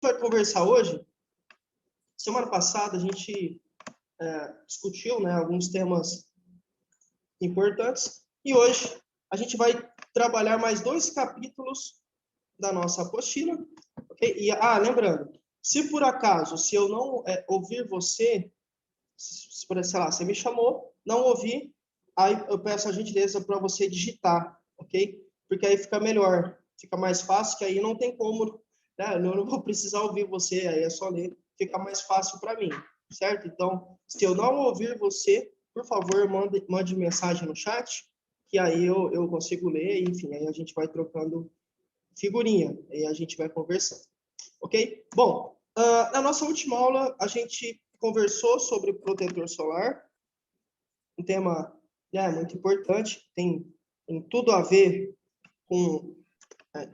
vai conversar hoje, semana passada a gente discutiu, né, alguns temas importantes, e hoje a gente vai trabalhar mais 2 capítulos da nossa apostila, ok? E, lembrando, se por acaso, se eu não ouvir você, sei lá, você me chamou, não ouvi, aí eu peço a gentileza para você digitar, ok? Porque aí fica melhor, fica mais fácil, que aí não tem como, né? Eu não vou precisar ouvir você, aí é só ler, fica mais fácil para mim, certo? Então, se eu não ouvir você, por favor, mande mensagem no chat, que aí eu consigo ler, enfim, aí a gente vai trocando figurinha, aí a gente vai conversando, ok? Bom, na nossa última aula, a gente conversou sobre protetor solar, um tema muito importante, tem tudo a ver com,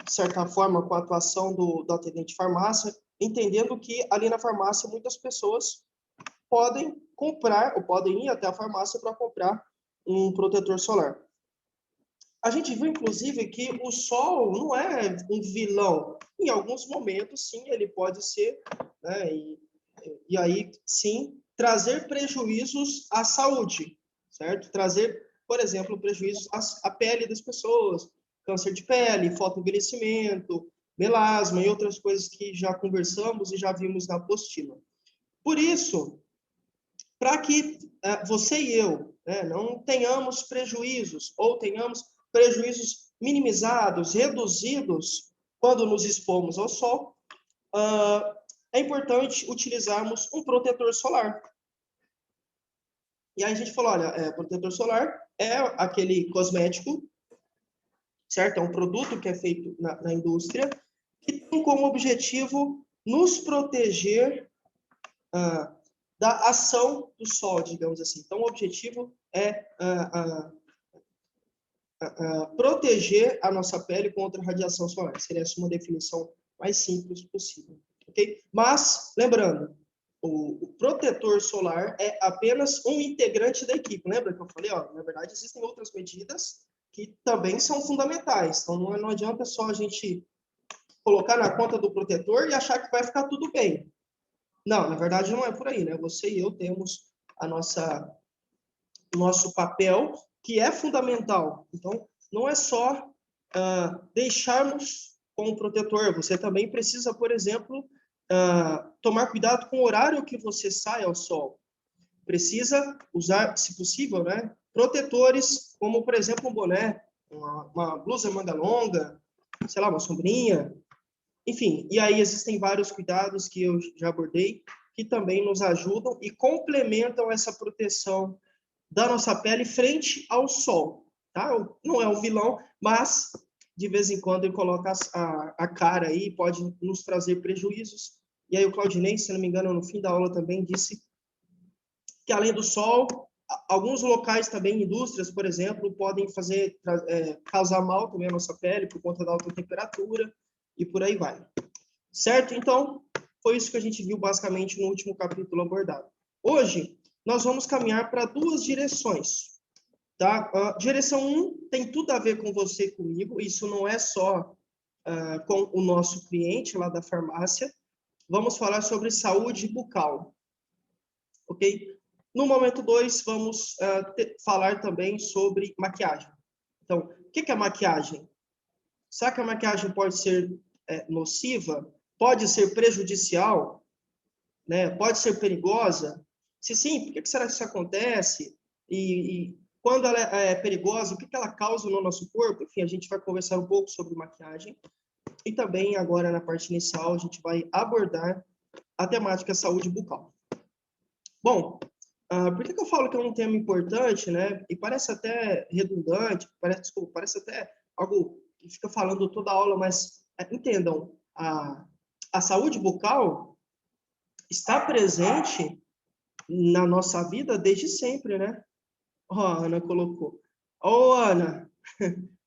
de certa forma, com a atuação do atendente de farmácia, entendendo que ali na farmácia muitas pessoas podem comprar, ou podem ir até a farmácia para comprar um protetor solar. A gente viu, inclusive, que o sol não é um vilão. Em alguns momentos, sim, ele pode ser, né? E aí, sim, trazer prejuízos à saúde, certo? Trazer, por exemplo, prejuízos à pele das pessoas, câncer de pele, fotoenvelhecimento, melasma e outras coisas que já conversamos e já vimos na apostila. Por isso, para que você e eu, né, não tenhamos prejuízos, ou tenhamos prejuízos minimizados, reduzidos, quando nos expomos ao sol, é importante utilizarmos um protetor solar. E aí a gente falou, olha, protetor solar é aquele cosmético, certo? É um produto que é feito na indústria, que tem como objetivo nos proteger da ação do sol, digamos assim. Então, o objetivo é proteger a nossa pele contra a radiação solar. Seria essa uma definição mais simples possível, ok? Mas, lembrando, o protetor solar é apenas um integrante da equipe. Lembra que eu falei? Na verdade, existem outras medidas que também são fundamentais. Então, não adianta só a gente colocar na conta do protetor e achar que vai ficar tudo bem. Não, na verdade não é por aí, né? Você e eu temos o nosso papel, que é fundamental. Então, não é só deixarmos com o protetor. Você também precisa, por exemplo, tomar cuidado com o horário que você sai ao sol. Precisa usar, se possível, né, protetores, como, por exemplo, um boné, uma blusa manga longa, sei lá, uma sombrinha, enfim, e aí existem vários cuidados que eu já abordei, que também nos ajudam e complementam essa proteção da nossa pele frente ao sol, tá? Não é um vilão, mas de vez em quando ele coloca a cara aí, pode nos trazer prejuízos. E aí o Claudinei, se não me engano, no fim da aula também disse que além do sol, alguns locais também, indústrias, por exemplo, podem causar mal também a nossa pele por conta da alta temperatura, e por aí vai. Certo? Então, foi isso que a gente viu basicamente no último capítulo abordado. Hoje, nós vamos caminhar para 2 direções. Tá? Direção 1 tem tudo a ver com você e comigo, isso não é só com o nosso cliente lá da farmácia. Vamos falar sobre saúde bucal. Ok? No momento 2, vamos falar também sobre maquiagem. Então, o que é maquiagem? Será que a maquiagem pode ser nociva? Pode ser prejudicial? Né? Pode ser perigosa? Se sim, por que será que isso acontece? E quando ela é perigosa, o que ela causa no nosso corpo? Enfim, a gente vai conversar um pouco sobre maquiagem. E também, agora, na parte inicial, a gente vai abordar a temática saúde bucal. Bom, por que eu falo que é um tema importante, né? E parece até redundante, parece até algo que fica falando toda a aula, mas entendam, a saúde bucal está presente na nossa vida desde sempre, né? A Ana colocou. Ana!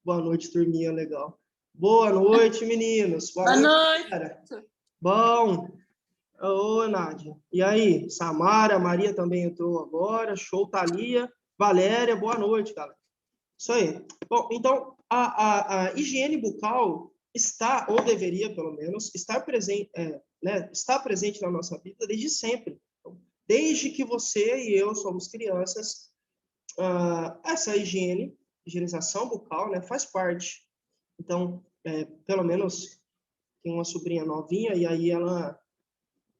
Boa noite, turminha legal. Boa noite, meninos. Boa noite. Cara. Bom. Oi, Nádia. E aí? Samara, Maria também entrou agora. Show, Thalia. Valéria, boa noite, galera. Isso aí. Bom, então, a higiene bucal está, ou deveria, pelo menos, estar presente, né, está presente na nossa vida desde sempre. Então, desde que você e eu somos crianças, essa higienização bucal, né, faz parte. Então, pelo menos tem uma sobrinha novinha e aí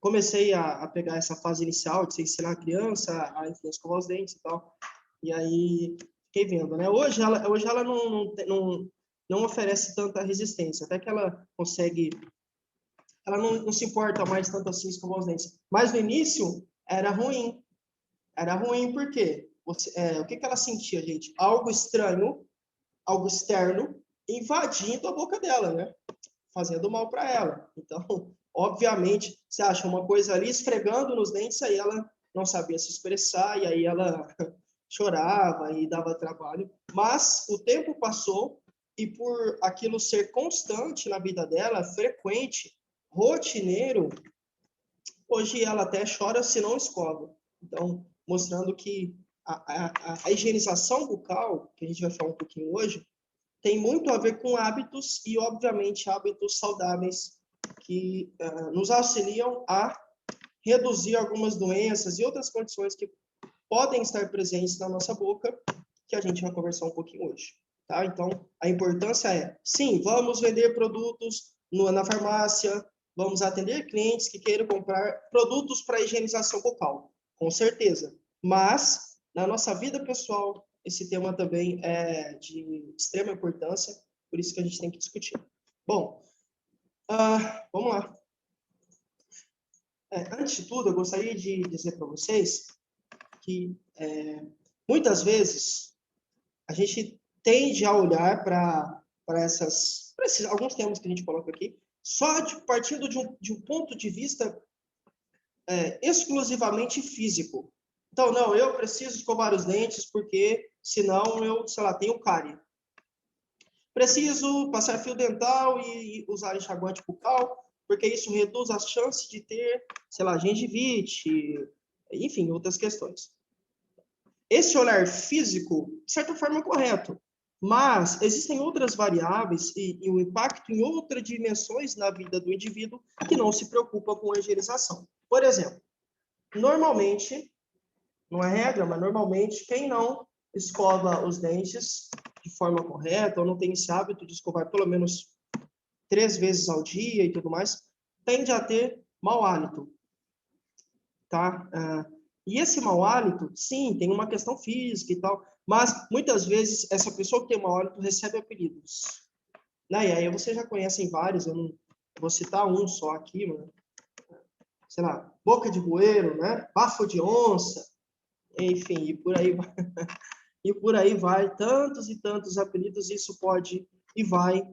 comecei a pegar essa fase inicial de ensinar a criança a, enfim, escovar os dentes e tal. E aí fiquei vendo, né? Hoje ela não oferece tanta resistência, até que ela consegue, ela não se importa mais tanto assim escovar os dentes. Mas no início era ruim. Era ruim por quê? O que ela sentia, gente? Algo estranho, algo externo invadindo a boca dela, né? Fazendo mal para ela. Então, obviamente, você acha uma coisa ali esfregando nos dentes, aí ela não sabia se expressar, e aí ela chorava e dava trabalho. Mas o tempo passou, e por aquilo ser constante na vida dela, frequente, rotineiro, hoje ela até chora se não escova. Então, mostrando que a higienização bucal, que a gente vai falar um pouquinho hoje, tem muito a ver com hábitos e, obviamente, hábitos saudáveis que nos auxiliam a reduzir algumas doenças e outras condições que podem estar presentes na nossa boca, que a gente vai conversar um pouquinho hoje. Tá? Então, a importância é, sim, vamos vender produtos na farmácia, vamos atender clientes que queiram comprar produtos para higienização bucal, com certeza. Mas, na nossa vida pessoal, esse tema também é de extrema importância, por isso que a gente tem que discutir. Bom, vamos lá. Antes de tudo, eu gostaria de dizer para vocês que muitas vezes a gente tende a olhar para esses alguns temas que a gente coloca aqui, partindo de um ponto de vista exclusivamente físico. Então, não, eu preciso escovar os dentes porque senão eu, sei lá, tenho cárie. Preciso passar fio dental e usar enxaguante bucal, porque isso reduz as chances de ter, sei lá, gengivite, enfim, outras questões. Esse olhar físico, de certa forma, é correto, mas existem outras variáveis e o impacto em outras dimensões na vida do indivíduo que não se preocupa com a higienização. Por exemplo, normalmente, não é regra, mas normalmente, quem não escova os dentes de forma correta, ou não tem esse hábito de escovar pelo menos 3 vezes ao dia e tudo mais, tende a ter mau hálito, tá? E esse mau hálito, sim, tem uma questão física e tal, mas muitas vezes essa pessoa que tem mau hálito recebe apelidos. Né? E aí vocês já conhecem vários, eu não vou citar um só aqui, mas, sei lá, boca de bueiro, né? Bafo de onça, enfim, e por aí vai. E por aí vai, tantos e tantos apelidos, isso pode e vai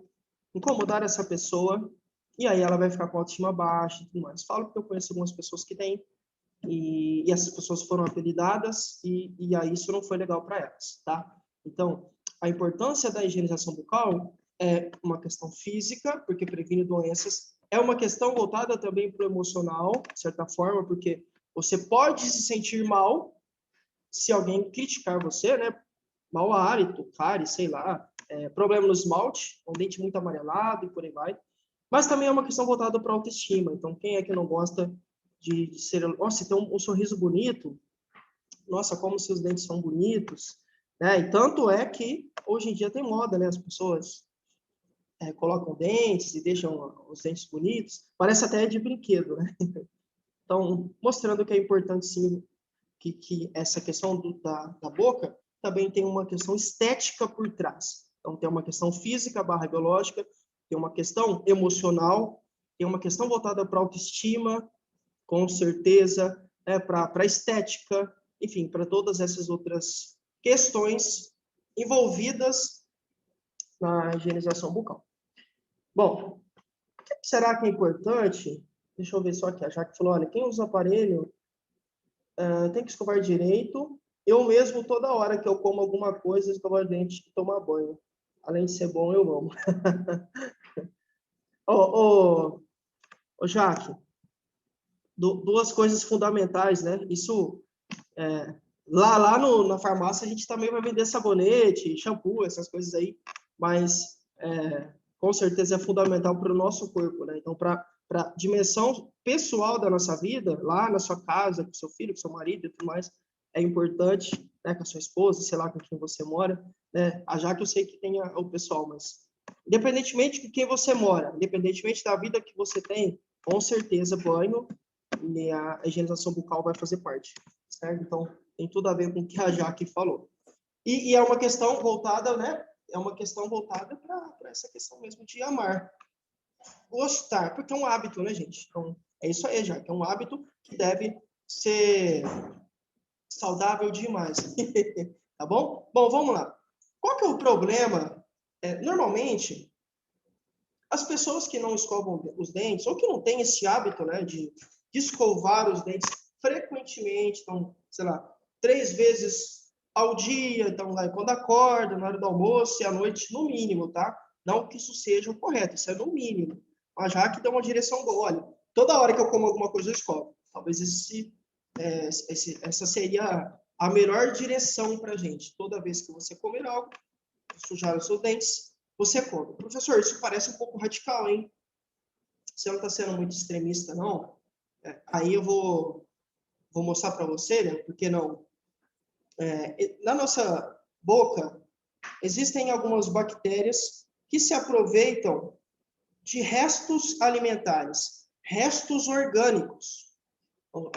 incomodar essa pessoa, e aí ela vai ficar com a autoestima baixa e tudo mais. Falo porque eu conheço algumas pessoas que têm, e essas pessoas foram apelidadas, e aí isso não foi legal para elas, tá? Então, a importância da higienização bucal é uma questão física, porque previne doenças, é uma questão voltada também para o emocional, de certa forma, porque você pode se sentir mal se alguém criticar você, né? Mau hálito, cárie, sei lá, problema no esmalte, um dente muito amarelado e por aí vai. Mas também é uma questão voltada para a autoestima. Então, quem é que não gosta de ser... Nossa, tem um sorriso bonito. Nossa, como seus dentes são bonitos. Né? E tanto é que, hoje em dia, tem moda, né? As pessoas colocam dentes e deixam os dentes bonitos. Parece até de brinquedo, né? Então, mostrando que é importante, sim, que essa questão da boca também tem uma questão estética por trás. Então, tem uma questão física / biológica, tem uma questão emocional, tem uma questão voltada para a autoestima, com certeza, para a estética, enfim, para todas essas outras questões envolvidas na higienização bucal. Bom, o que será que é importante? Deixa eu ver só aqui. A Jaque falou, olha, quem usa aparelho tem que escovar direito. Eu mesmo, toda hora que eu como alguma coisa, escovar dente e tomar banho. Além de ser bom, eu amo. Ô, Jaque, duas coisas fundamentais, né? Isso, lá na farmácia, a gente também vai vender sabonete, shampoo, essas coisas aí, mas com certeza é fundamental para o nosso corpo, né? Então, para para a dimensão pessoal da nossa vida, lá na sua casa, com seu filho, com seu marido e tudo mais, é importante, né, com a sua esposa, sei lá, com quem você mora, né, já que eu sei que tem o pessoal, mas independentemente de quem você mora, independentemente da vida que você tem, com certeza banho e a higienização bucal vai fazer parte, certo? Então, tem tudo a ver com o que a Jaque falou. E é uma questão voltada, né? É uma questão voltada para essa questão mesmo de amar. Gostar, porque é um hábito, né, gente? Então, é isso aí, Jaque. É um hábito que deve ser saudável demais. Tá bom? Bom, vamos lá. Qual que é o problema? Normalmente, as pessoas que não escovam os dentes, ou que não têm esse hábito, né, de escovar os dentes frequentemente, então, sei lá, 3 vezes ao dia, então, lá, quando acorda, na hora do almoço e à noite, no mínimo, tá? Não que isso seja o correto, isso é no mínimo. Mas já que dá uma direção boa, olha, toda hora que eu como alguma coisa, eu escovo. Talvez essa seria a melhor direção para a gente. Toda vez que você comer algo, sujar os seus dentes, você come. Professor, isso parece um pouco radical, hein? Você não está sendo muito extremista, não? Aí eu vou mostrar para você, né? Porque não? Na nossa boca, existem algumas bactérias que se aproveitam de restos alimentares, restos orgânicos. Então,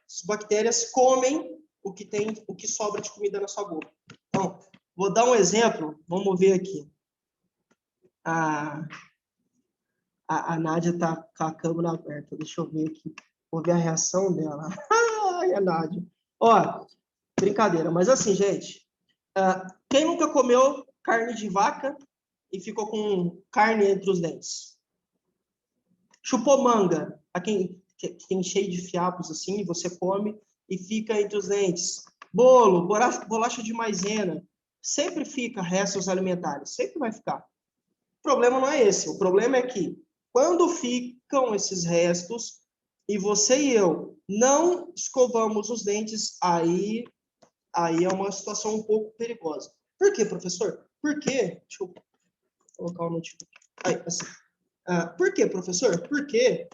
as bactérias comem o que sobra de comida na sua boca. Então, vou dar um exemplo. Vamos ver aqui. A Nádia está com a câmera aberta. Deixa eu ver aqui. Vou ver a reação dela. Ai, a Nádia. Ó, brincadeira. Mas assim, gente. Quem nunca comeu carne de vaca e ficou com carne entre os dentes? Chupou manga. A quem tem cheio de fiapos assim, você come e fica entre os dentes. Bolo, bolacha de maisena. Sempre fica restos alimentares. Sempre vai ficar. O problema não é esse. O problema é que quando ficam esses restos e você e eu não escovamos os dentes, aí é uma situação um pouco perigosa. Por quê, professor? Por quê? Deixa eu colocar o notebook. Aí, assim. Por quê, professor? Porque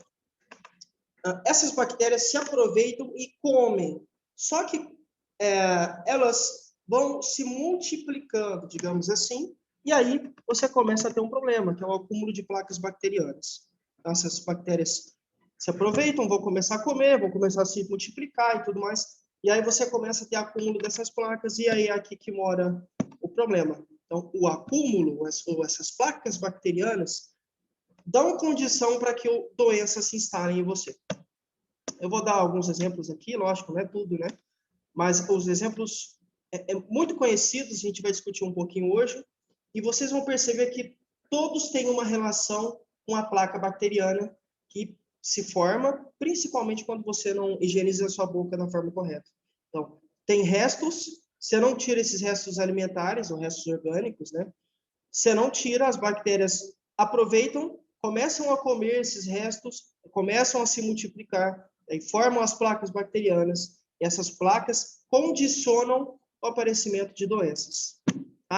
essas bactérias se aproveitam e comem. Só que elas vão se multiplicando, digamos assim, e aí você começa a ter um problema, que é o acúmulo de placas bacterianas. Então, essas bactérias se aproveitam, vão começar a comer, vão começar a se multiplicar e tudo mais, e aí você começa a ter acúmulo dessas placas, e aí é aqui que mora o problema. Então, o acúmulo, ou essas placas bacterianas, dão condição para que a doença se instale em você. Eu vou dar alguns exemplos aqui, lógico, não é tudo, né? Mas os exemplos muito conhecidos, a gente vai discutir um pouquinho hoje, e vocês vão perceber que todos têm uma relação com a placa bacteriana que se forma, principalmente quando você não higieniza a sua boca da forma correta. Então, tem restos, você não tira esses restos alimentares, ou restos orgânicos, né? Você não tira, as bactérias aproveitam, começam a comer esses restos, começam a se multiplicar, e formam as placas bacterianas, e essas placas condicionam o aparecimento de doenças.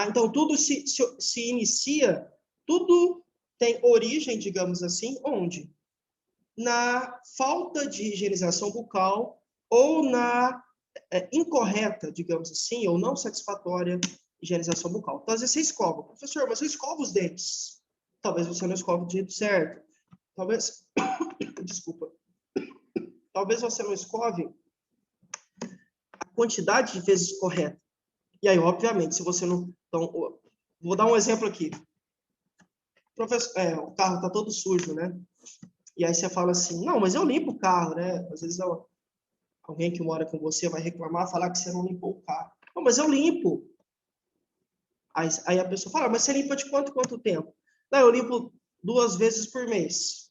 Então, tudo se inicia, tudo tem origem, digamos assim, onde? Na falta de higienização bucal ou na incorreta, digamos assim, ou não satisfatória higienização bucal. Então, às vezes você escova. Professor, mas eu escovo os dentes. Talvez você não escove do jeito certo. Talvez... Desculpa. Talvez você não escove a quantidade de vezes correta. E aí, obviamente, se você não... Então, vou dar um exemplo aqui. Professor, o carro está todo sujo, né? E aí você fala assim, não, mas eu limpo o carro, né? Às vezes alguém que mora com você vai reclamar, falar que você não limpou o carro. Não, mas eu limpo. Aí a pessoa fala, mas você limpa de quanto tempo? Não, eu limpo 2 vezes por mês.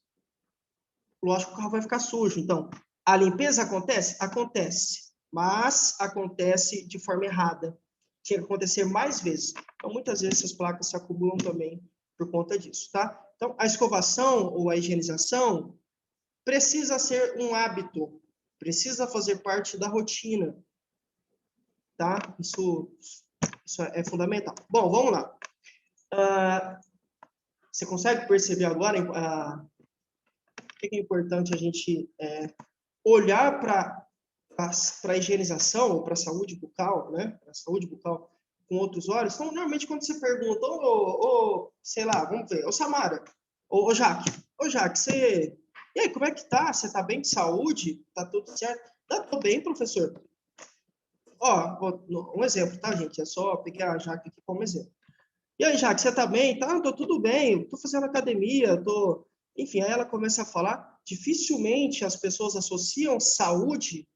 Lógico que o carro vai ficar sujo. Então, a limpeza acontece? Acontece. Mas acontece de forma errada. Tinha que acontecer mais vezes. Então, muitas vezes essas placas se acumulam também por conta disso, tá? Então, a escovação ou a higienização precisa ser um hábito. Precisa fazer parte da rotina. Tá? Isso é fundamental. Bom, vamos lá. Você consegue perceber agora que é importante a gente olhar para a higienização, para a saúde bucal, né? Para a saúde bucal com outros olhos. Então, normalmente, quando você pergunta, sei lá, vamos ver, Samara, Jaque, você... E aí, como é que tá? Você tá bem de saúde? Tá tudo certo? Tô bem, professor. Um exemplo, tá, gente? É só pegar a Jaque aqui como exemplo. E aí, Jaque, você tá bem? Tá, tô tudo bem, tô fazendo academia, tô... Enfim, aí ela começa a falar. Dificilmente as pessoas associam saúde,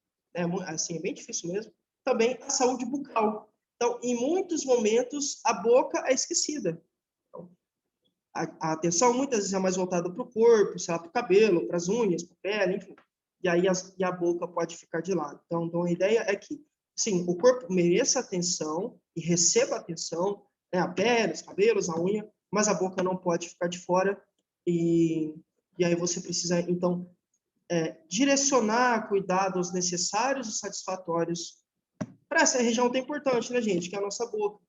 assim, é bem difícil mesmo, também a saúde bucal. Então, em muitos momentos, a boca é esquecida. Então, a atenção muitas vezes é mais voltada para o corpo, sei lá, para o cabelo, para as unhas, para a pele, enfim. E aí a boca pode ficar de lado. Então, a ideia é que, sim, o corpo mereça atenção e receba atenção, né, a pele, os cabelos, a unha, mas a boca não pode ficar de fora. E aí você precisa, então, direcionar cuidados necessários e satisfatórios para essa região tão importante, né, gente, que é a nossa boca.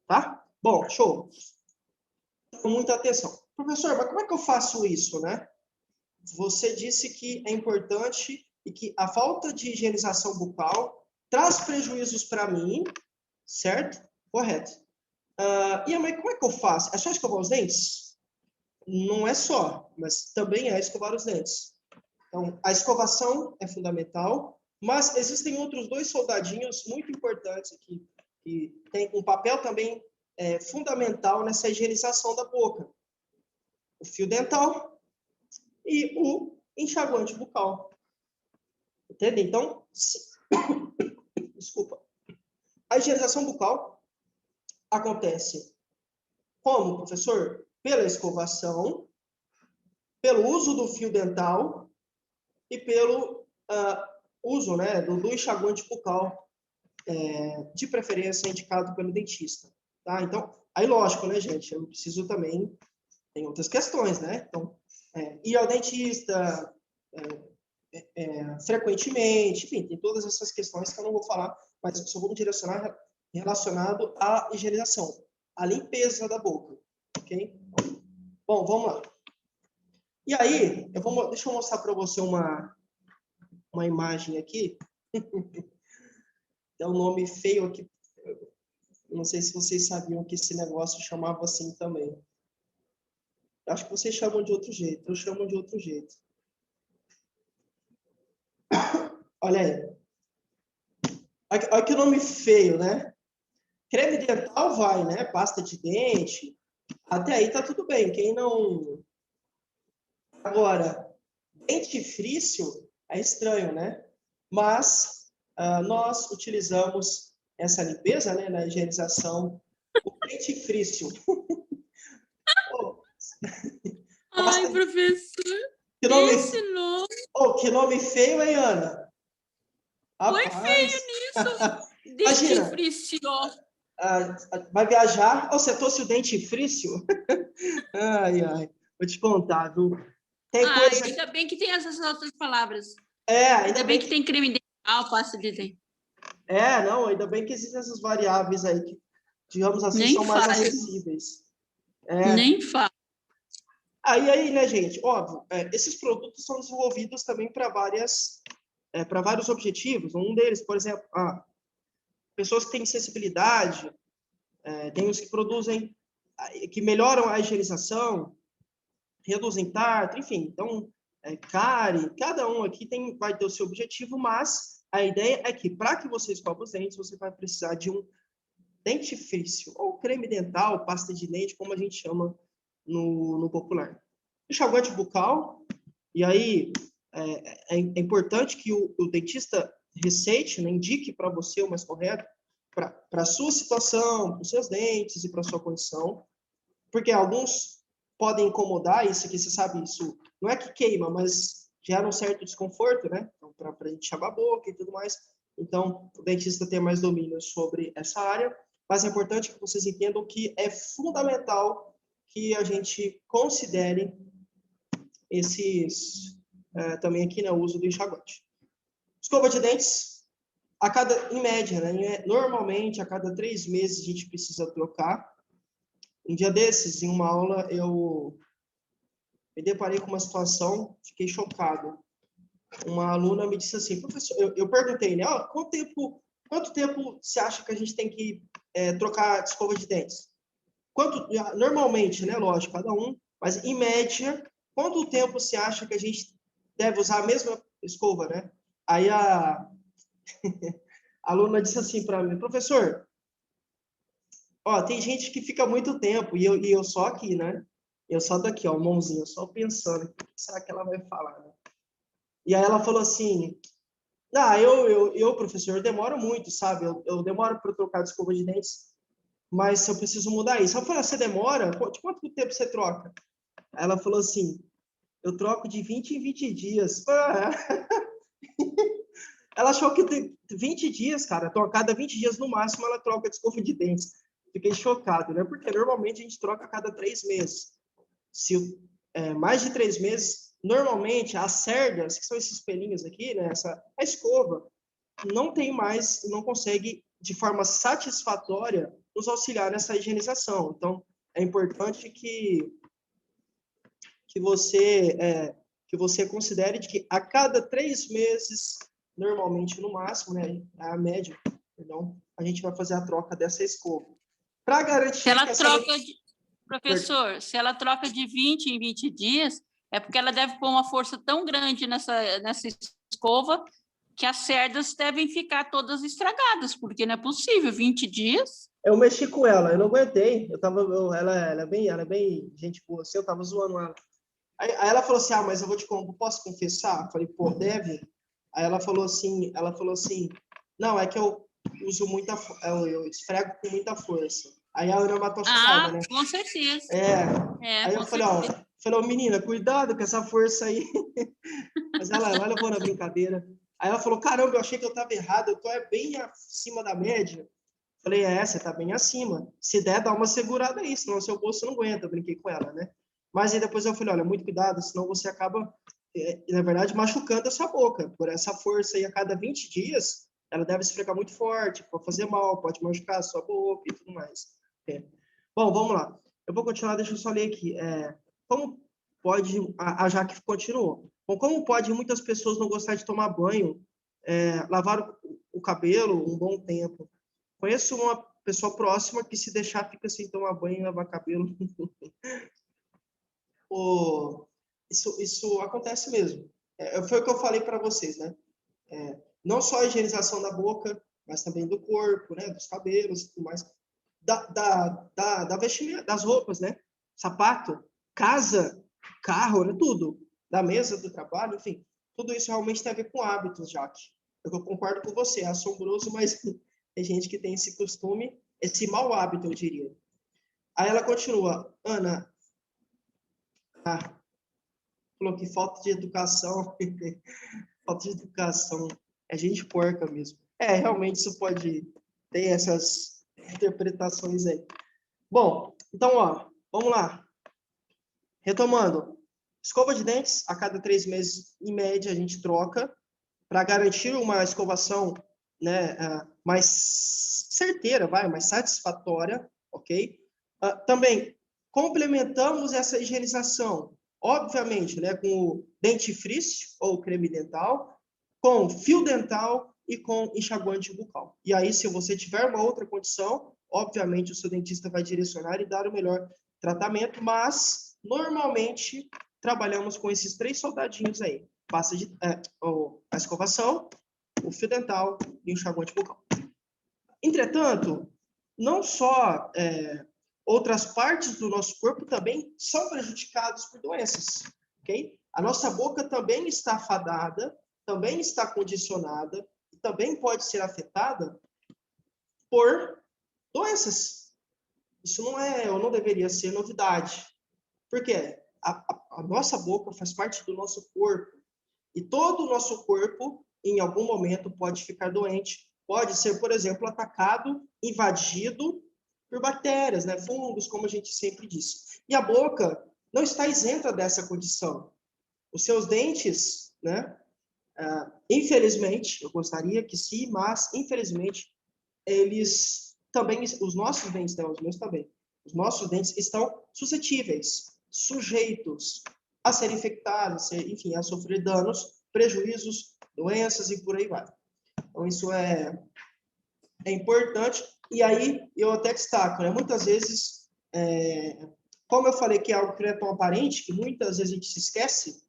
Tá? Bom, show. Com muita atenção. Professor, mas como é que eu faço isso, né? Você disse que é importante e que a falta de higienização bucal traz prejuízos para mim, certo? Correto. Mas como é que eu faço? É só escovar os dentes? Não é só, mas também é escovar os dentes. Então, a escovação é fundamental, mas existem outros dois soldadinhos muito importantes aqui, que têm um papel também fundamental nessa higienização da boca. O fio dental e o enxaguante bucal. Entende? Então, desculpa. A higienização bucal acontece como, professor? Pela escovação, pelo uso do fio dental e pelo uso, né, do enxaguante bucal, de preferência indicado pelo dentista. Tá? Então, aí lógico, né, gente? Eu preciso também... Tem outras questões, né? Então, ir ao dentista... frequentemente, enfim, tem todas essas questões que eu não vou falar, mas só vou me direcionar relacionado à higienização, à limpeza da boca, ok? Bom, vamos lá. E aí, deixa eu mostrar para você uma imagem aqui. É um nome feio aqui. Não sei se vocês sabiam que esse negócio chamava assim também. Acho que vocês chamam de outro jeito, eu chamo de outro jeito. Olha aí. Olha que nome feio, né? Creme dental vai, né? Pasta de dente. Até aí tá tudo bem. Quem não... Agora, dentifrício é estranho, né? Mas nós utilizamos essa limpeza, né? Na higienização, o dentifrício. Ai, professor, que nome... esse nome... que nome feio, hein, Ana? Foi feio nisso. Dentifrício. Vai viajar? Você trouxe o dentifrício? Ai, ai. Vou te contar, viu? Tem coisa... Ainda bem que tem essas outras palavras. Ainda bem que tem creme dental, pasta de dente. Não, ainda bem que existem essas variáveis aí que, digamos assim, Nem são mais faz. acessíveis. Nem faz. Aí, né, gente, óbvio, esses produtos são desenvolvidos também para vários objetivos. Um deles, por exemplo, pessoas que têm sensibilidade, tem os que produzem, que melhoram a higienização, reduzem tartar, enfim. Então, cárie, cada um aqui vai ter o seu objetivo, mas a ideia é que, para que você escova os dentes, você vai precisar de um dentifrício, ou creme dental, pasta de dente, como a gente chama no popular. Enxaguante bucal, e aí é importante que o dentista receite, né, indique para você o mais correto, para a sua situação, para os seus dentes e para a sua condição, porque alguns podem incomodar, isso aqui você sabe, isso não é que queima, mas gera um certo desconforto, né? Então, para a gente enxaguar a boca e tudo mais. Então, o dentista tem mais domínio sobre essa área, mas é importante que vocês entendam que é fundamental que a gente considere esses, também aqui, né, o uso do enxaguante. Escova de dentes, em média, né, normalmente, a cada 3 meses a gente precisa trocar. Um dia desses, em uma aula, eu me deparei com uma situação, fiquei chocado. Uma aluna me disse assim, professor, eu perguntei, né, quanto tempo você acha que a gente tem que trocar de escova de dentes? Normalmente, né, lógico, cada um, mas em média, quanto tempo você acha que a gente deve usar a mesma escova, né? Aí a aluna disse assim para mim, professor, ó, tem gente que fica muito tempo, e eu só aqui, né? Eu só daqui, ó, mãozinha, só pensando, o que será que ela vai falar, né? E aí ela falou assim, professor, eu demoro muito, sabe? Eu demoro para trocar de escova de dentes, mas eu preciso mudar isso. Eu falei, você demora? De quanto tempo você troca? Aí ela falou assim, eu troco de 20 em 20 dias. Ela achou que tem 20 dias, cara, a cada 20 dias no máximo ela troca de escova de dentes. Fiquei chocado, né? Porque normalmente a gente troca a cada 3 meses. Se mais de 3 meses, normalmente as cerdas, que são esses pelinhos aqui, né? A escova, não consegue de forma satisfatória nos auxiliar nessa higienização. Então, é importante que você considere que a cada 3 meses, normalmente no máximo, né, a média, perdão, a gente vai fazer a troca dessa escova. Para garantir se ela professor, se ela troca de 20 em 20 dias, é porque ela deve pôr uma força tão grande nessa escova que as cerdas devem ficar todas estragadas, porque não é possível, 20 dias. Eu mexi com ela, eu não aguentei. Ela é bem gente boa, assim, eu tava zoando ela. Aí ela falou assim, mas eu posso confessar? Eu falei, pô, deve? Aí ela falou assim, não, é que eu uso eu esfrego com muita força. Aí a Ana matou a charada, né? Com certeza. Aí eu falei, menina, cuidado com essa força aí. Mas ela levou na brincadeira. Aí ela falou, caramba, eu achei que eu estava errado, eu tô bem acima da média. Falei, você tá bem acima. Se der, dá uma segurada aí, senão o seu bolso não aguenta. Eu brinquei com ela, né? Mas aí depois eu falei, olha, muito cuidado, senão você acaba, na verdade, machucando a sua boca. Por essa força aí, a cada 20 dias, ela deve esfregar muito forte, pode fazer mal, pode machucar a sua boca e tudo mais. Bom, vamos lá. Eu vou continuar, deixa eu só ler aqui. Como pode, a Jaque continuou. Bom, como pode muitas pessoas não gostar de tomar banho, lavar o cabelo um bom tempo? Conheço uma pessoa próxima que se deixar fica sem tomar banho e lavar cabelo. Isso acontece mesmo. Foi o que eu falei para vocês, né? Não só a higienização da boca, mas também do corpo, né? Dos cabelos e tudo mais. Da vestimenta, das roupas, né? Sapato, casa, carro, né? Tudo. Da mesa do trabalho, enfim. Tudo isso realmente tem a ver com hábitos, Jaque. Eu concordo com você, é assombroso, mas tem gente que tem esse costume, esse mau hábito, eu diria. Aí ela continua, Ana, falou que falta de educação, falta de educação, é gente porca mesmo. Realmente isso pode ter essas interpretações aí. Bom, então, vamos lá. Retomando, escova de dentes, a cada 3 meses, em média, a gente troca, para garantir uma escovação, né, mais certeira, mais satisfatória, ok? Também complementamos essa higienização, obviamente, né, com o dentifrício ou creme dental, com fio dental e com enxaguante bucal. E aí, se você tiver uma outra condição, obviamente o seu dentista vai direcionar e dar o melhor tratamento, mas normalmente trabalhamos com esses 3 soldadinhos aí. A escovação, o fio dental e o enxaguante bucal. Entretanto, não só outras partes do nosso corpo também são prejudicadas por doenças, ok? A nossa boca também está afadada, também está condicionada, e também pode ser afetada por doenças. Isso não deveria ser novidade. Por quê? A nossa boca faz parte do nosso corpo. E todo o nosso corpo, em algum momento, pode ficar doente. Pode ser, por exemplo, atacado, invadido por bactérias, né? Fungos, como a gente sempre disse. E a boca não está isenta dessa condição. Os seus dentes, né? Infelizmente, eu gostaria que sim, mas infelizmente eles também, os nossos dentes, né? Os meus também. Os nossos dentes estão suscetíveis, sujeitos a ser infectado, enfim, a sofrer danos, prejuízos, doenças e por aí vai. Então, isso é importante. E aí, eu até destaco, né? Muitas vezes, como eu falei que é algo que não é tão aparente, que muitas vezes a gente se esquece,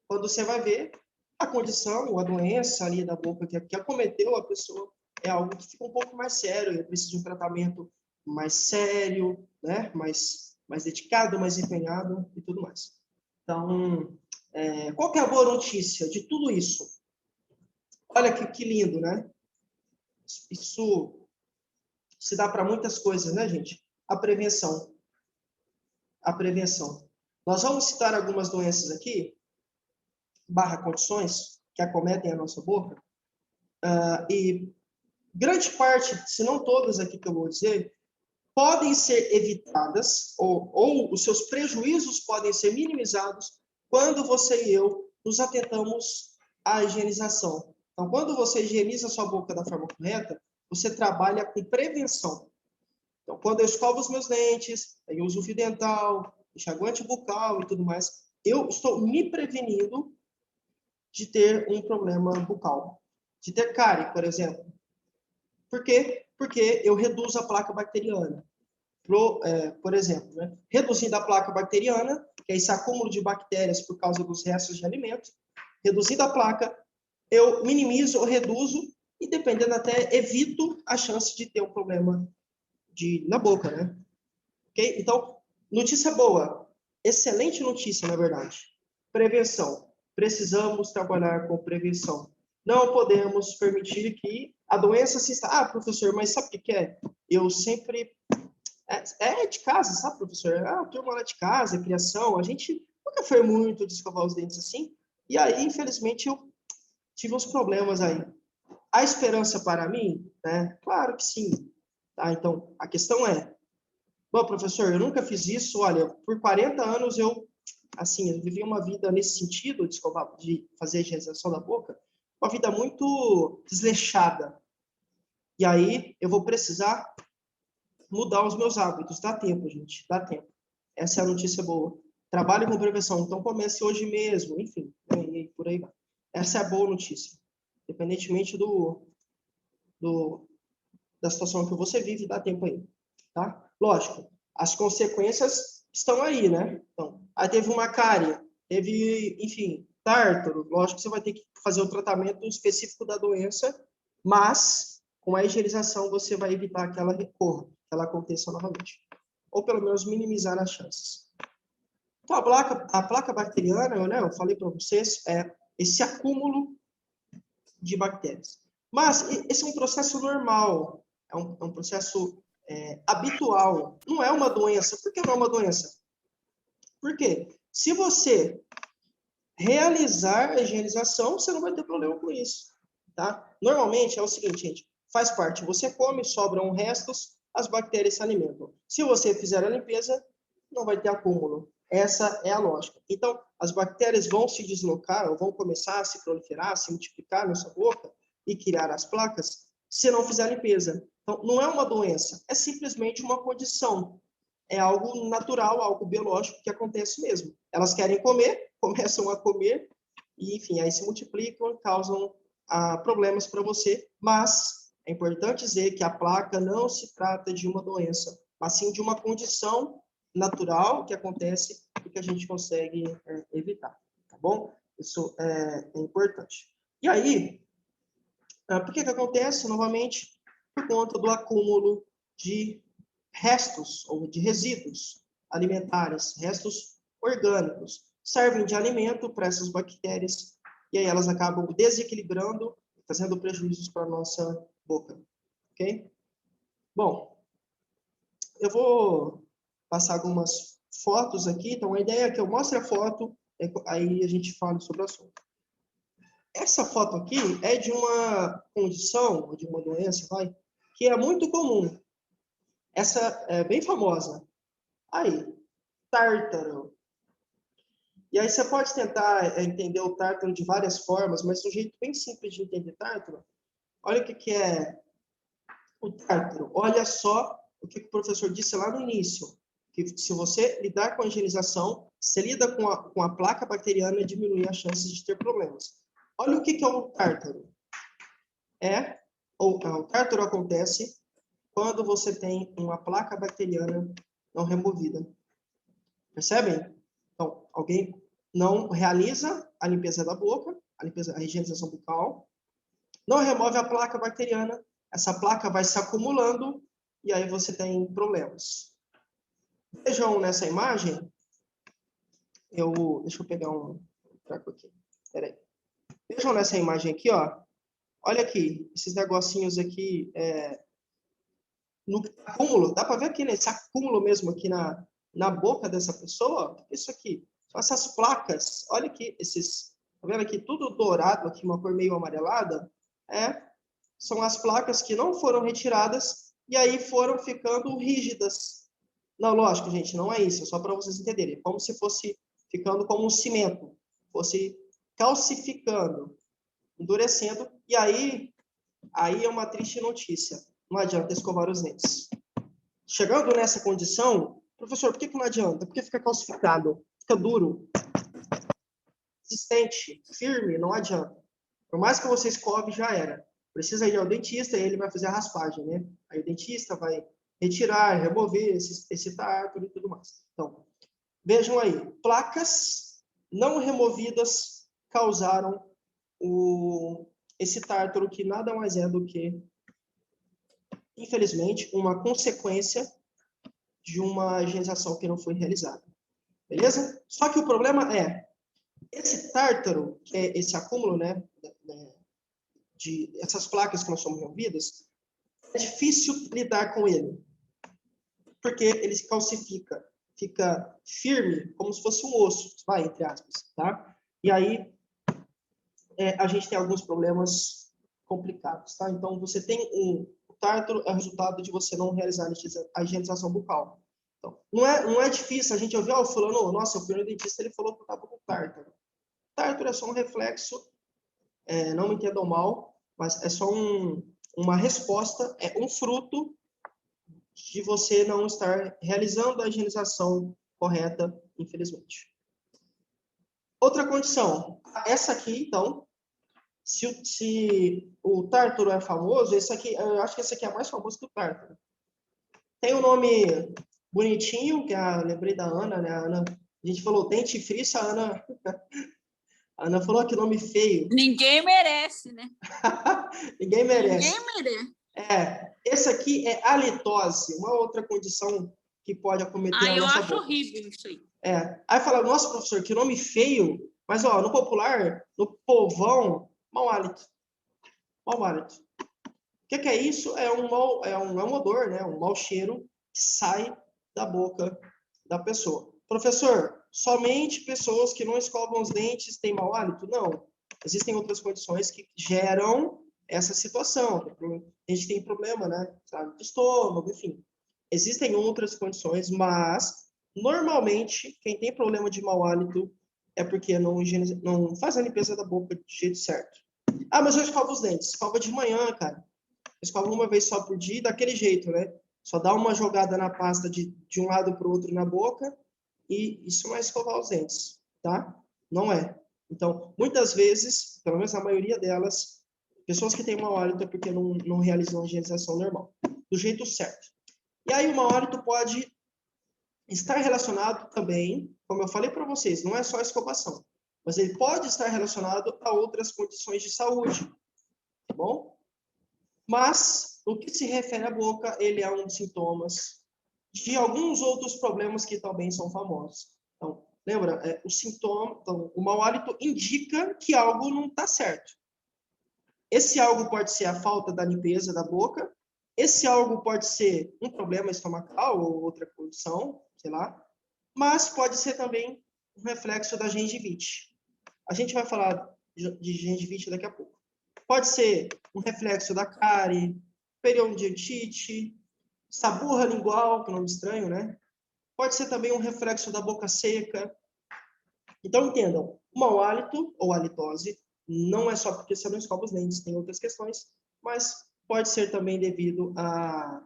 quando você vai ver a condição, ou a doença ali da boca que acometeu a pessoa, é algo que fica um pouco mais sério, e precisa de um tratamento mais sério, né? mais dedicado, mais empenhado e tudo mais. Então, qual que é a boa notícia de tudo isso? Olha que lindo, né? Isso se dá para muitas coisas, né, gente? A prevenção. A prevenção. Nós vamos citar algumas doenças aqui, condições, que acometem a nossa boca, e grande parte, se não todas aqui que eu vou dizer, podem ser evitadas, ou os seus prejuízos podem ser minimizados quando você e eu nos atentamos à higienização. Então, quando você higieniza a sua boca da forma correta, você trabalha com prevenção. Então, quando eu escovo os meus dentes, eu uso fio dental, enxaguante bucal e tudo mais, eu estou me prevenindo de ter um problema bucal, de ter cárie, por exemplo. Por quê? Porque eu reduzo a placa bacteriana. Por exemplo, né? Reduzindo a placa bacteriana, que é esse acúmulo de bactérias por causa dos restos de alimento, reduzindo a placa, eu minimizo ou reduzo e, dependendo até, evito a chance de ter um problema na boca, né? Ok? Então, notícia boa. Excelente notícia, na verdade. Prevenção. Precisamos trabalhar com prevenção. Não podemos permitir que a doença se instale. Ah, professor, mas sabe o que é? Eu sempre... É de casa, sabe, professor? A turma lá de casa, a criação, a gente nunca foi muito de escovar os dentes assim. E aí, infelizmente, eu tive uns problemas aí. A esperança para mim, né? Claro que sim. Tá? Então, a questão é, bom, professor, eu nunca fiz isso. Olha, por 40 anos eu vivi uma vida nesse sentido, de fazer a higienização da boca, uma vida muito desleixada. E aí eu vou precisar mudar os meus hábitos. Dá tempo, gente, dá tempo. Essa é a notícia boa. Trabalhe com prevenção, então comece hoje mesmo, enfim, né, e por aí vai. Essa é a boa notícia. Independentemente da situação que você vive, dá tempo aí, tá? Lógico, as consequências estão aí, né? Então, aí teve uma cárie, teve, enfim, tártaro, lógico que você vai ter que fazer o tratamento específico da doença, mas com a higienização você vai evitar que ela recorra, que ela aconteça novamente. Ou pelo menos minimizar as chances. Então, a placa bacteriana, né, eu falei para vocês, é esse acúmulo de bactérias. Mas esse é um processo normal, é um processo habitual, não é uma doença. Por que não é uma doença? Porque se você realizar a higienização, você não vai ter problema com isso. Tá? Normalmente é o seguinte, gente, faz parte, você come, sobram restos, as bactérias se alimentam. Se você fizer a limpeza, não vai ter acúmulo. Essa é a lógica. Então, as bactérias vão se deslocar, ou vão começar a se proliferar, a se multiplicar na sua boca e criar as placas, se não fizer a limpeza. Então, não é uma doença, é simplesmente uma condição. É algo natural, algo biológico que acontece mesmo. Elas querem comer, começam a comer, e, enfim, aí se multiplicam, causam problemas para você, mas é importante dizer que a placa não se trata de uma doença, mas sim de uma condição natural que acontece e que a gente consegue evitar, tá bom? Isso é importante. E aí, por que acontece? Novamente, por conta do acúmulo de restos ou de resíduos alimentares, restos orgânicos, servem de alimento para essas bactérias e aí elas acabam desequilibrando, fazendo prejuízos para a nossa boca, ok? Bom, eu vou passar algumas fotos aqui, então a ideia é que eu mostre a foto, aí a gente fala sobre o assunto. Essa foto aqui é de uma condição, de uma doença, que é muito comum. Essa é bem famosa. Aí, tártaro. E aí você pode tentar entender o tártaro de várias formas, mas um jeito bem simples de entender tártaro, olha o que é o tártaro. Olha só o que o professor disse lá no início, que se você lidar com a higienização, Você lida com a placa bacteriana e diminui as chances de ter problemas. Olha o que é o tártaro. O tártaro acontece quando você tem uma placa bacteriana não removida. Percebem? Então, alguém não realiza a limpeza da boca, a higienização bucal, não remove a placa bacteriana, essa placa vai se acumulando e aí você tem problemas. Vejam nessa imagem, deixa eu pegar um traco aqui. Peraí. Vejam nessa imagem aqui, ó. Olha aqui, esses negocinhos aqui, no acúmulo, dá para ver aqui nesse acúmulo mesmo aqui na boca dessa pessoa? Isso aqui, são essas placas, olha aqui, tá vendo aqui, tudo dourado aqui, uma cor meio amarelada, são as placas que não foram retiradas e aí foram ficando rígidas. Não, lógico, gente, não é isso, é só para vocês entenderem, é como se fosse ficando como um cimento, fosse calcificando, endurecendo, e aí é uma triste notícia. Não adianta escovar os dentes. Chegando nessa condição, professor, por que não adianta? Porque fica calcificado, fica duro, resistente, firme, não adianta. Por mais que você escove, já era. Precisa ir ao dentista e ele vai fazer a raspagem, né? Aí o dentista vai retirar, remover esse tártaro e tudo mais. Então, vejam aí, placas não removidas causaram esse tártaro que nada mais é do que, infelizmente, uma consequência de uma higienização que não foi realizada. Beleza? Só que o problema é, esse tártaro, que é esse acúmulo, né, de essas placas que não são removidas, é difícil lidar com ele, porque ele se calcifica, fica firme, como se fosse um osso, vai, entre aspas, tá? E aí, a gente tem alguns problemas complicados, tá? Então, você tem o tártaro é o resultado de você não realizar a higienização bucal. Então, não é difícil a gente ouvir, o fulano, nossa, eu fui no dentista, ele falou que eu estava com tártaro. Tártaro é só um reflexo, não me entendam mal, mas é só uma resposta, é um fruto de você não estar realizando a higienização correta, infelizmente. Outra condição, essa aqui, então, se o tártaro é famoso, esse aqui, eu acho que esse aqui é mais famoso que o tártaro. Tem um nome bonitinho, que lembrei da Ana, né? A gente falou dente frisson, a Ana falou que nome feio. Ninguém merece, né? Ninguém merece. Ninguém merece. Esse aqui é halitose, uma outra condição que pode acometer a nossa boca. Eu acho horrível isso aí. Aí fala, nossa, professor, que nome feio. Mas, ó, no popular, no povão, mau hálito. Mau hálito. O que é isso? É um odor, né? Um mau cheiro que sai da boca da pessoa. Professor, somente pessoas que não escovam os dentes têm mau hálito? Não. Existem outras condições que geram essa situação. A gente tem problema, né? De estômago, enfim. Existem outras condições, mas normalmente quem tem problema de mau hálito é porque não faz a limpeza da boca do jeito certo. Ah, mas eu escovo os dentes. Escova de manhã, cara. Escova uma vez só por dia, daquele jeito, né? Só dá uma jogada na pasta de um lado para o outro na boca e isso não é escovar os dentes, tá? Não é. Então, muitas vezes, pelo menos a maioria delas, pessoas que têm mau hálito é porque não realizam a higienização normal, do jeito certo. E aí o mau hálito pode estar relacionado também, como eu falei para vocês, não é só a escovação, mas ele pode estar relacionado a outras condições de saúde, tá bom? Mas, no que se refere à boca, ele é um dos sintomas de alguns outros problemas que também são famosos. Então, lembra, o sintoma, então, o mau hálito indica que algo não está certo. Esse algo pode ser a falta da limpeza da boca, esse algo pode ser um problema estomacal ou outra condição, sei lá, mas pode ser também um reflexo da gengivite. A gente vai falar de gengivite daqui a pouco. Pode ser um reflexo da cárie, periodontite, saburra lingual, que é um nome estranho, né? Pode ser também um reflexo da boca seca. Então, entendam, o mau hálito ou halitose não é só porque você não escova os dentes, tem outras questões, mas pode ser também devido à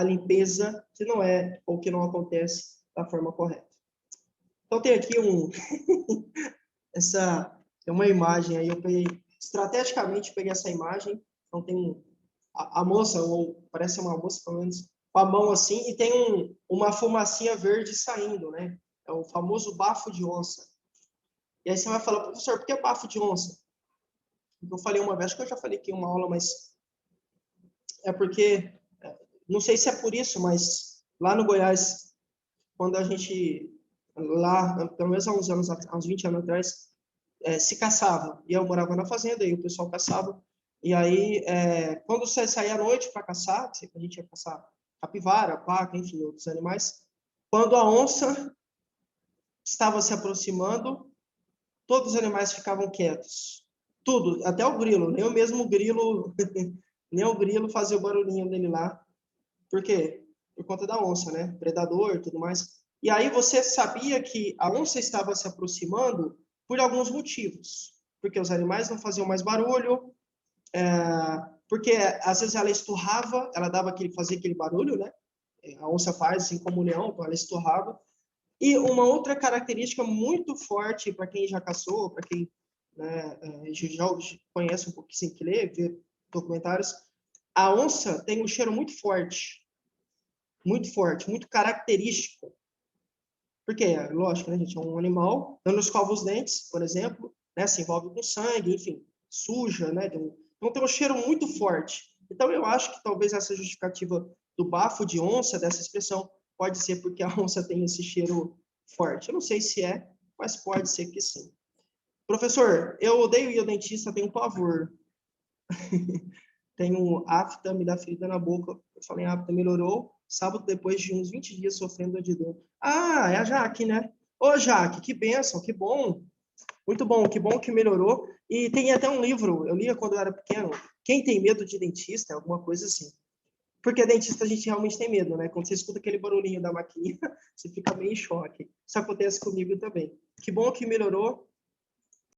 limpeza que não é ou que não acontece da forma correta. Então, tem aqui é uma imagem aí, eu peguei, estrategicamente peguei essa imagem, então tem a moça, ou parece uma moça, pelo menos, com a mão assim, e tem uma fumacinha verde saindo, né? É o famoso bafo de onça. E aí você vai falar, professor, por que bafo de onça? Eu falei uma vez, acho que eu já falei aqui em uma aula, mas é porque, não sei se é por isso, mas lá no Goiás, quando a gente, lá, pelo menos há uns anos, há uns 20 anos atrás, se caçava. E eu morava na fazenda, e o pessoal caçava. E aí, quando você saía à noite para caçar, a gente ia caçar capivara, paca, enfim, outros animais, quando a onça estava se aproximando, todos os animais ficavam quietos. Tudo, até o grilo, nem o mesmo grilo, nem o grilo fazia o barulhinho dele lá. Por quê? Por conta da onça, né? Predador e tudo mais. E aí você sabia que a onça estava se aproximando por alguns motivos. Porque os animais não faziam mais barulho, porque às vezes ela esturrava, ela fazia aquele barulho, né? A onça faz assim como o leão, então ela esturrava. E uma outra característica muito forte para quem já caçou, para quem, né, já conhece um pouquinho, sem que lê, vê documentários, a onça tem um cheiro muito forte, muito característico. Porque, lógico, né, gente, é um animal, não nos escova os dentes, por exemplo, né, se envolve com sangue, enfim, suja, né, então tem um cheiro muito forte. Então eu acho que talvez essa justificativa do bafo de onça, dessa expressão, pode ser porque a onça tem esse cheiro forte. Eu não sei se é, mas pode ser que sim. Professor, eu odeio ir ao dentista, tenho pavor. Tenho afta, me dá ferida na boca. Eu falei, afta melhorou. Sábado, depois de uns 20 dias sofrendo de dor. Ah, é a Jaque, né? Ô, Jaque, que bênção, que bom. Muito bom, que bom que melhorou. E tem até um livro, eu lia quando eu era pequeno. Quem tem medo de dentista? Alguma coisa assim. Porque dentista a gente realmente tem medo, né? Quando você escuta aquele barulhinho da maquininha, você fica meio em choque. Isso acontece comigo também. Que bom que melhorou.